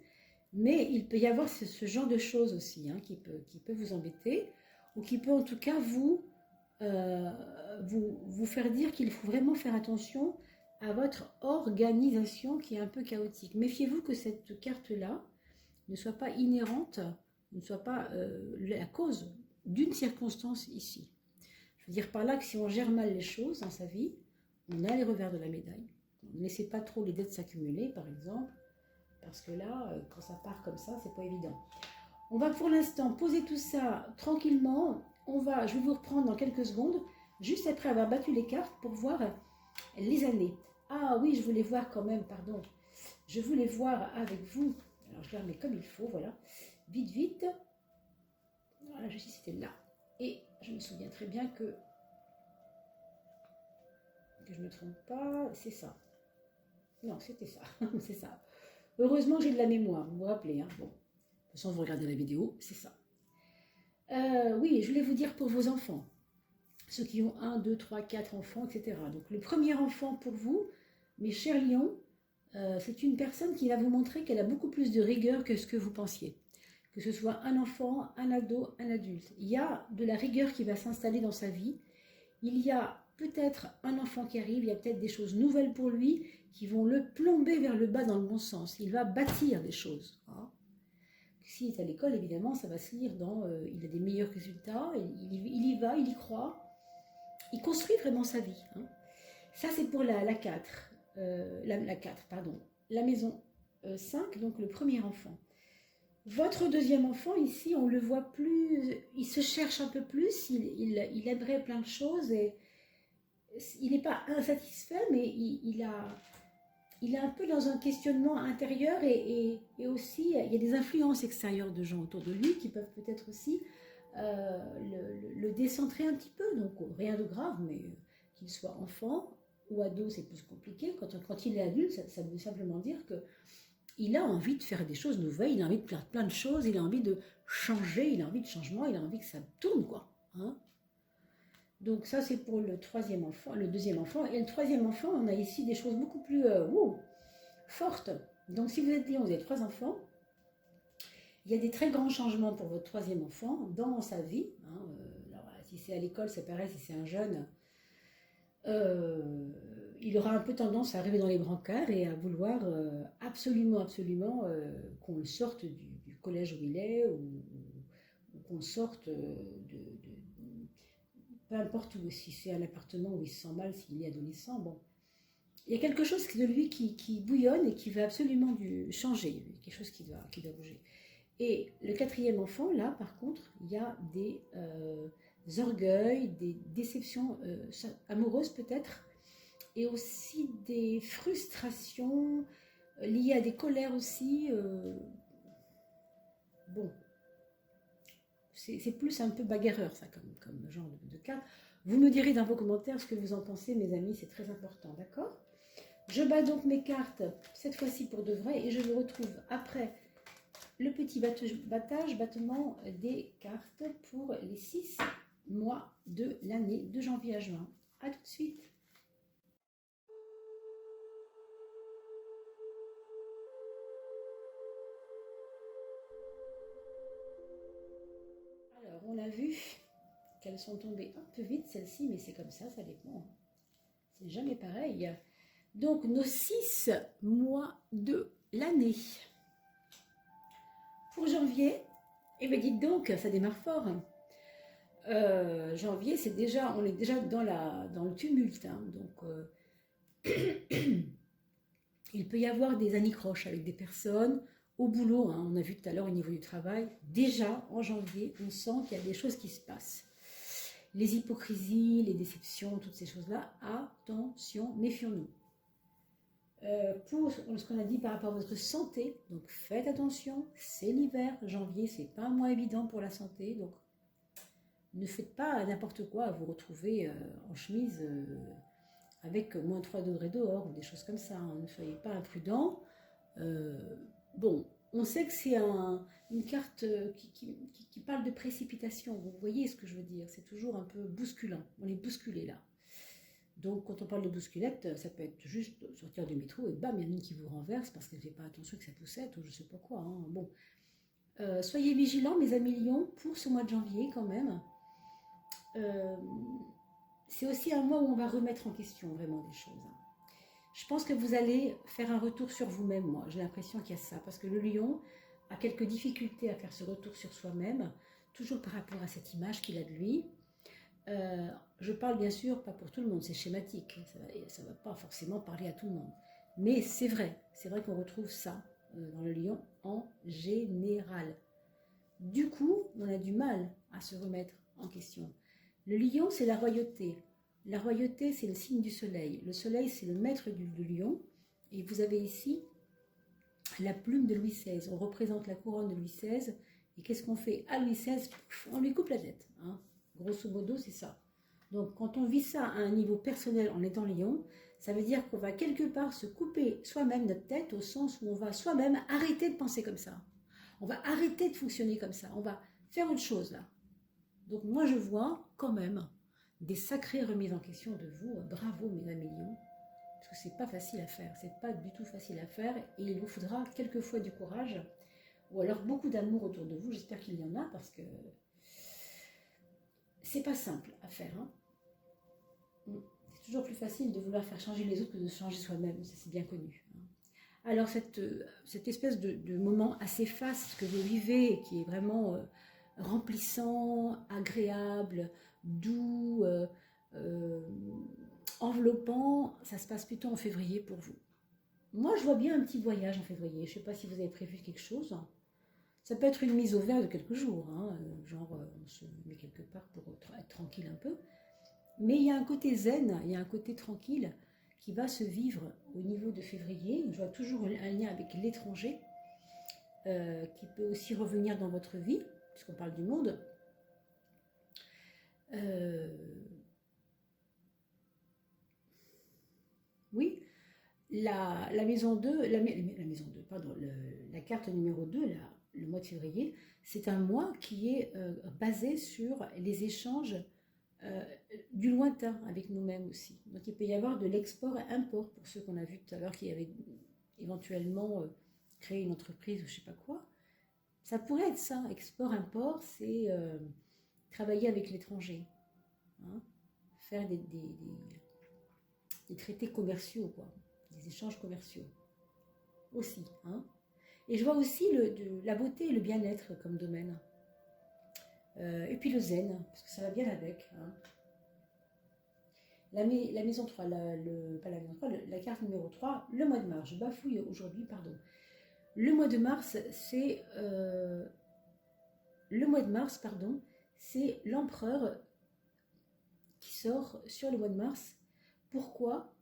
Mais il peut y avoir ce genre de choses aussi hein, qui peut vous embêter ou qui peut en tout cas vous faire dire qu'il faut vraiment faire attention à votre organisation qui est un peu chaotique. Méfiez-vous que cette carte-là ne soit pas inhérente, ne soit pas la cause d'une circonstance ici. Je veux dire par là que si on gère mal les choses dans sa vie, on a les revers de la médaille. Ne laissez pas trop les dettes s'accumuler, par exemple. Parce que là, quand ça part comme ça, c'est pas évident. On va pour l'instant poser tout ça tranquillement. Je vais vous reprendre dans quelques secondes, juste après avoir battu les cartes pour voir les années. Ah oui, je voulais voir quand même, pardon. Je voulais voir avec vous. Alors je la remets comme il faut, voilà. Vite. Voilà, je sais c'était là. Et je me souviens très bien que je ne me trompe pas, c'est ça. Non, c'était ça, c'est ça. Heureusement, j'ai de la mémoire, vous vous rappelez. Hein bon. De toute façon, vous regardez la vidéo, c'est ça. Oui, je voulais vous dire pour vos enfants. ceux qui ont 1, 2, 3, 4 enfants, etc. Donc le premier enfant pour vous, mes chers lions, c'est une personne qui va vous montrer qu'elle a beaucoup plus de rigueur que ce que vous pensiez. Que ce soit un enfant, un ado, un adulte. Il y a de la rigueur qui va s'installer dans sa vie. Il y a peut-être un enfant qui arrive, il y a peut-être des choses nouvelles pour lui qui vont le plomber vers le bas dans le bon sens. Il va bâtir des choses. Hein. S'il est à l'école, évidemment, ça va se lire dans il a des meilleurs résultats, il y va, il y croit. Il construit vraiment sa vie. Hein. Ça, c'est pour la 4. La 4, pardon. La maison 5, donc le premier enfant. Votre deuxième enfant, ici, on le voit plus, il se cherche un peu plus, il aimerait plein de choses et il n'est pas insatisfait, mais il est un peu dans un questionnement intérieur et aussi, il y a des influences extérieures de gens autour de lui qui peuvent peut-être aussi le décentrer un petit peu. Donc, rien de grave, mais qu'il soit enfant ou ado, c'est plus compliqué. Quand il est adulte, ça veut simplement dire que il a envie de faire des choses nouvelles, il a envie de faire plein de choses, il a envie de changer, il a envie de changement, il a envie que ça tourne, quoi. Hein. Donc ça, c'est pour le troisième enfant, le deuxième enfant. Et le troisième enfant, on a ici des choses beaucoup plus fortes. Donc si vous êtes lion, vous avez 3 enfants, il y a des très grands changements pour votre troisième enfant dans sa vie. Hein. Alors, si c'est à l'école, c'est pareil, si c'est un jeune... il aura un peu tendance à arriver dans les brancards et à vouloir absolument qu'on le sorte du collège où il est ou qu'on le sorte peu importe où, si c'est un appartement où il se sent mal, s'il est adolescent, bon. Il y a quelque chose de lui qui bouillonne et qui va absolument changer, quelque chose qui doit bouger. Et le quatrième enfant, là, par contre, il y a des orgueils, des déceptions amoureuses peut-être, et aussi des frustrations liées à des colères aussi. Bon, c'est plus un peu bagarreur, ça, comme genre de carte. Vous me direz dans vos commentaires ce que vous en pensez, mes amis, c'est très important, d'accord? Je bats donc mes cartes, cette fois-ci pour de vrai, et je vous retrouve après le petit battement des cartes pour les 6 mois de l'année, de janvier à juin. A tout de suite. Alors, on a vu qu'elles sont tombées un peu vite, celles-ci, mais c'est comme ça dépend. C'est jamais pareil. Donc, nos 6 mois de l'année. Pour janvier, eh bien dites donc, ça démarre fort. Janvier, on est déjà dans le tumulte. Hein, donc, il peut y avoir des anicroches avec des personnes au boulot. Hein, on a vu tout à l'heure au niveau du travail. Déjà, en janvier, on sent qu'il y a des choses qui se passent. Les hypocrisies, les déceptions, toutes ces choses-là, attention, méfions-nous. Pour ce qu'on a dit par rapport à votre santé, donc faites attention, c'est l'hiver, janvier, c'est pas un mois évident pour la santé, donc ne faites pas n'importe quoi à vous retrouver en chemise avec moins 3 degrés dehors ou des choses comme ça, hein. Ne soyez pas imprudents. Bon, on sait que c'est une carte qui parle de précipitation, vous voyez ce que je veux dire, c'est toujours un peu bousculant, on est bousculé là. Donc, quand on parle de bousculette, ça peut être juste sortir du métro et bam, il y en a une qui vous renverse parce qu'elle ne fait pas attention que ça poussette ou je ne sais pas quoi. Hein. Bon, soyez vigilants, mes amis lions, pour ce mois de janvier quand même. C'est aussi un mois où on va remettre en question vraiment des choses. Hein. Je pense que vous allez faire un retour sur vous-même, moi. J'ai l'impression qu'il y a ça parce que le lion a quelques difficultés à faire ce retour sur soi-même, toujours par rapport à cette image qu'il a de lui. Je parle bien sûr pas pour tout le monde, c'est schématique, ça ne va pas forcément parler à tout le monde. Mais c'est vrai qu'on retrouve ça dans le lion en général. Du coup, on a du mal à se remettre en question. Le lion, c'est la royauté. La royauté, c'est le signe du soleil. Le soleil, c'est le maître du lion. Et vous avez ici la plume de Louis XVI. On représente la couronne de Louis XVI. Et qu'est-ce qu'on fait à Louis XVI? On lui coupe la tête. Hein. Grosso modo, c'est ça. Donc, quand on vit ça à un niveau personnel en étant lion, ça veut dire qu'on va quelque part se couper soi-même notre tête au sens où on va soi-même arrêter de penser comme ça. On va arrêter de fonctionner comme ça. On va faire autre chose là. Donc, moi, je vois quand même des sacrées remises en question de vous. Bravo mes millions, parce que c'est pas facile à faire, c'est pas du tout facile à faire, et il vous faudra quelquefois du courage, ou alors beaucoup d'amour autour de vous. J'espère qu'il y en a, parce que c'est pas simple à faire. Hein. C'est toujours plus facile de vouloir faire changer les autres que de changer soi-même, ça c'est bien connu. Hein. Alors cette espèce de moment assez faste que vous vivez, qui est vraiment remplissant, agréable, doux, enveloppant, ça se passe plutôt en février pour vous. Moi, je vois bien un petit voyage en février. Je ne sais pas si vous avez prévu quelque chose. Ça peut être une mise au vert de quelques jours, hein, genre on se met quelque part pour être tranquille un peu. Mais il y a un côté zen, il y a un côté tranquille qui va se vivre au niveau de février. Je vois toujours un lien avec l'étranger qui peut aussi revenir dans votre vie, puisqu'on parle du monde. Oui, la maison 2, la maison 2, pardon, la carte numéro 2, le mois de février, c'est un mois qui est basé sur les échanges du lointain avec nous-mêmes aussi. Donc il peut y avoir de l'export-import pour ceux qu'on a vus tout à l'heure qui avaient éventuellement créé une entreprise ou je sais pas quoi. Ça pourrait être ça, export-import, c'est travailler avec l'étranger, hein, faire des traités commerciaux, quoi, des échanges commerciaux aussi. Hein. Et je vois aussi la beauté et le bien-être comme domaine. Et puis le zen, parce que ça va bien avec. Hein. La maison 3, pas la maison 3, la carte numéro 3, le mois de mars. Je bafouille aujourd'hui, pardon. Le mois de mars, c'est l'empereur qui sort sur le mois de mars. Pourquoi?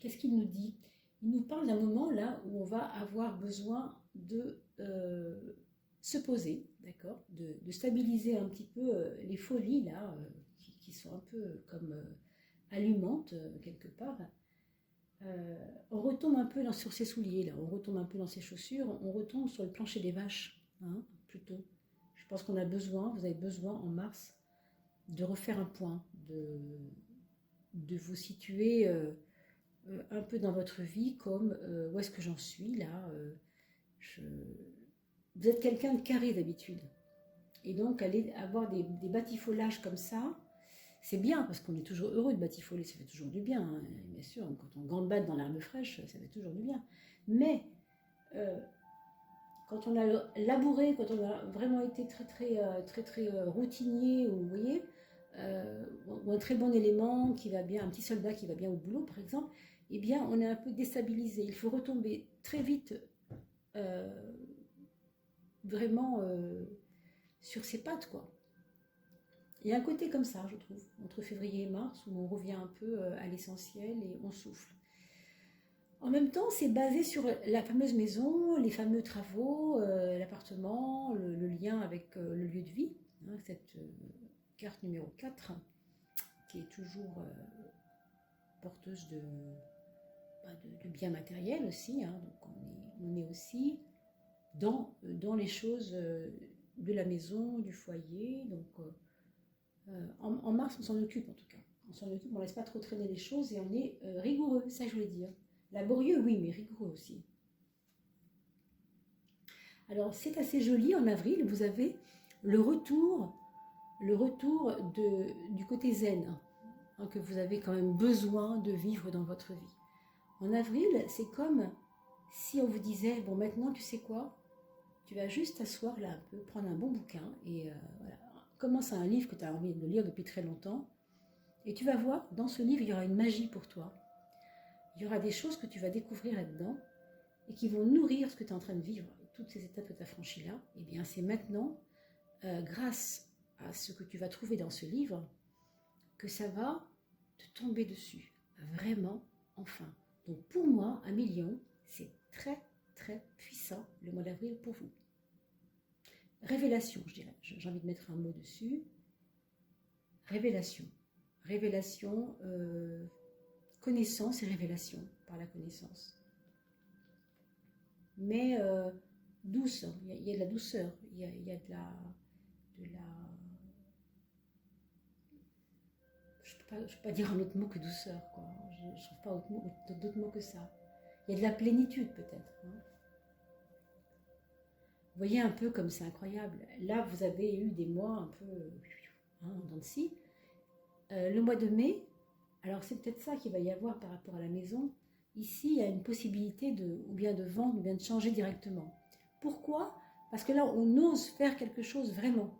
Qu'est-ce qu'il nous dit? Il nous parle d'un moment là où on va avoir besoin de se poser, d'accord, de stabiliser un petit peu les folies là, qui sont un peu comme allumantes quelque part. On retombe un peu sur ses souliers, là, on retombe un peu dans ses chaussures, on retombe sur le plancher des vaches, hein, plutôt. Je pense qu'on a besoin, vous avez besoin en mars, de refaire un point, de vous situer un peu dans votre vie comme où est-ce que j'en suis là. Vous êtes quelqu'un de carré d'habitude. Et donc, aller avoir des batifolages comme ça, c'est bien, parce qu'on est toujours heureux de batifoler, ça fait toujours du bien. Hein. Bien sûr, quand on gambade dans l'herbe fraîche, ça fait toujours du bien. Mais, quand on a labouré, quand on a vraiment été très routinier, ou, vous voyez, ou un très bon élément qui va bien, un petit soldat qui va bien au boulot, par exemple, eh bien, on est un peu déstabilisé. Il faut retomber très vite, vraiment sur ses pattes, quoi. Il y a un côté comme ça, je trouve, entre février et mars, où on revient un peu à l'essentiel et on souffle. En même temps, c'est basé sur la fameuse maison, les fameux travaux, l'appartement, le lien avec le lieu de vie, hein, cette carte numéro 4, qui est toujours porteuse de biens matériels aussi. Hein, donc on est aussi dans les choses de la maison, du foyer. Donc en mars, on s'en occupe en tout cas. On s'en occupe, on ne laisse pas trop traîner les choses et on est rigoureux, ça je voulais dire. Laborieux, oui, mais rigoureux aussi. Alors c'est assez joli, en avril, vous avez le retour du côté zen, hein, que vous avez quand même besoin de vivre dans votre vie. En avril, c'est comme si on vous disait, bon maintenant tu sais quoi, tu vas juste t'asseoir là un peu, prendre un bon bouquin et voilà. Commence un livre que tu as envie de lire depuis très longtemps et tu vas voir, dans ce livre, il y aura une magie pour toi. Il y aura des choses que tu vas découvrir là-dedans et qui vont nourrir ce que tu es en train de vivre, toutes ces étapes que tu as franchies là. Et bien c'est maintenant, grâce à ce que tu vas trouver dans ce livre, que ça va te tomber dessus, vraiment, enfin. Donc pour moi, 1 million, c'est très puissant le mois d'avril pour vous. Révélation, je dirais. J'ai envie de mettre un mot dessus. Révélation. Révélation, connaissance et révélation par la connaissance. Mais douce, il y a de la douceur, il y a de la peux pas dire un autre mot que douceur, quoi. Je ne trouve pas d'autres mots que ça. Il y a de la plénitude peut-être. Hein. Vous voyez un peu comme c'est incroyable. Là, vous avez eu des mois un peu en dents de scie. Le mois de mai, alors c'est peut-être ça qu'il va y avoir par rapport à la maison. Ici, il y a une possibilité ou bien de vendre, ou bien de changer directement. Pourquoi? Parce que là, on ose faire quelque chose vraiment.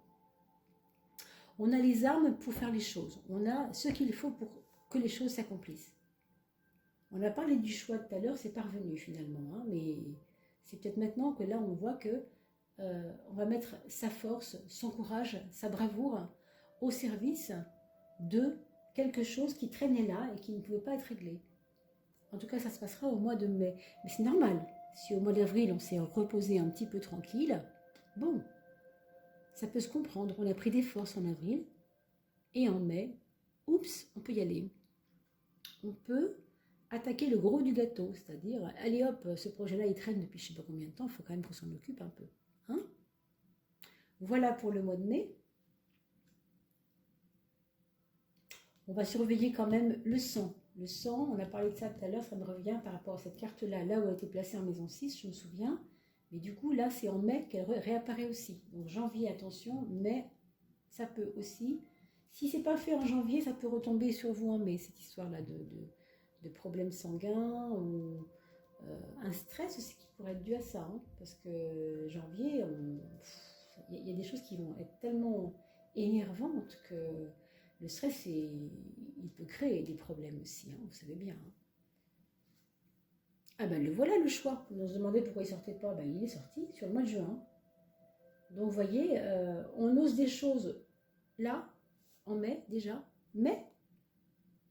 On a les armes pour faire les choses. On a ce qu'il faut pour que les choses s'accomplissent. On a parlé du choix tout à l'heure, c'est parvenu finalement. Hein, mais c'est peut-être maintenant que là, on voit que on va mettre sa force, son courage, sa bravoure au service de quelque chose qui traînait là et qui ne pouvait pas être réglé. En tout cas, ça se passera au mois de mai. Mais c'est normal. Si au mois d'avril, on s'est reposé un petit peu tranquille, bon, ça peut se comprendre. On a pris des forces en avril. Et en mai, oups, on peut y aller. On peut attaquer le gros du gâteau. C'est-à-dire, allez hop, ce projet-là, il traîne depuis je ne sais pas combien de temps. Il faut quand même qu'on s'en occupe un peu. Hein? Voilà pour le mois de mai. On va surveiller quand même le sang. Le sang, on a parlé de ça tout à l'heure, ça me revient par rapport à cette carte-là, là où elle a été placée en maison 6, je me souviens. Mais du coup, là, c'est en mai qu'elle réapparaît aussi. Donc janvier, attention, mai, ça peut aussi. Si ce n'est pas fait en janvier, ça peut retomber sur vous en mai, cette histoire-là de problèmes sanguins ou un stress aussi qui pourrait être dû à ça. Hein, parce que janvier, il y a des choses qui vont être tellement énervantes que le stress, il peut créer des problèmes aussi, hein, vous savez bien. Hein. Ah ben le voilà le choix. On se demandait pourquoi il ne sortait pas. Ben, il est sorti sur le mois de juin. Donc vous voyez, on ose des choses là, en mai déjà, mais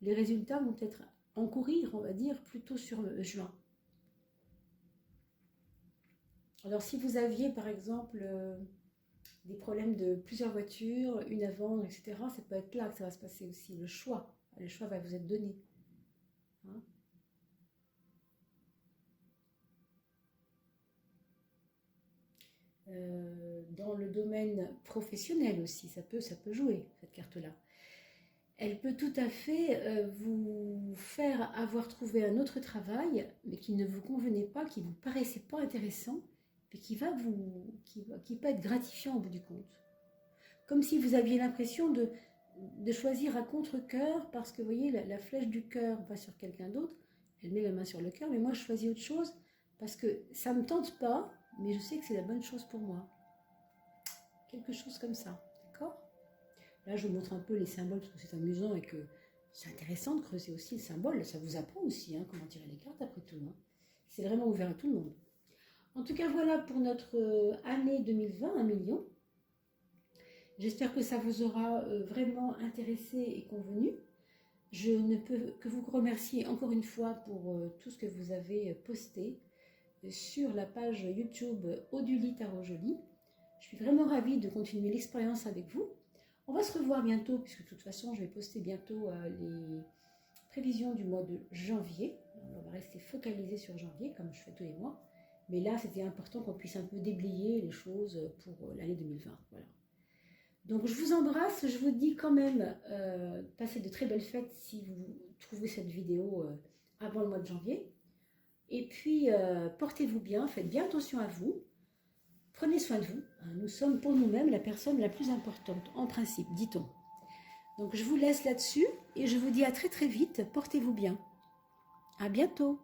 les résultats vont être encourir, on va dire, plutôt sur juin. Alors si vous aviez par exemple des problèmes de plusieurs voitures, une à vendre, etc., ça peut être là que ça va se passer aussi, le choix va vous être donné. Hein? Dans le domaine professionnel aussi, ça peut jouer, cette carte-là. Elle peut tout à fait vous faire avoir trouvé un autre travail, mais qui ne vous convenait pas, qui ne vous paraissait pas intéressant, et qui peut être gratifiant au bout du compte. Comme si vous aviez l'impression de choisir à contre-cœur, parce que vous voyez, la flèche du cœur va sur quelqu'un d'autre, elle met la main sur le cœur, mais moi je choisis autre chose, parce que ça ne me tente pas, mais je sais que c'est la bonne chose pour moi. Quelque chose comme ça, d'accord? Là, je vous montre un peu les symboles, parce que c'est amusant et que c'est intéressant de creuser aussi le symbole. Ça vous apprend aussi comment tirer les cartes après tout. Hein. C'est vraiment ouvert à tout le monde. En tout cas, voilà pour notre année 2020, 1 million. J'espère que ça vous aura vraiment intéressé et convenu. Je ne peux que vous remercier encore une fois pour tout ce que vous avez posté sur la page YouTube Oduli Tarot Joli. Je suis vraiment ravie de continuer l'expérience avec vous. On va se revoir bientôt, puisque de toute façon, je vais poster bientôt les prévisions du mois de janvier. Alors, on va rester focalisé sur janvier, comme je fais tous les mois. Mais là, c'était important qu'on puisse un peu déblayer les choses pour l'année 2020. Voilà. Donc, je vous embrasse. Je vous dis quand même, passez de très belles fêtes si vous trouvez cette vidéo avant le mois de janvier. Et puis, portez-vous bien, faites bien attention à vous. Prenez soin de vous. Nous sommes pour nous-mêmes la personne la plus importante, en principe, dit-on. Donc, je vous laisse là-dessus et je vous dis à très très vite. Portez-vous bien. À bientôt.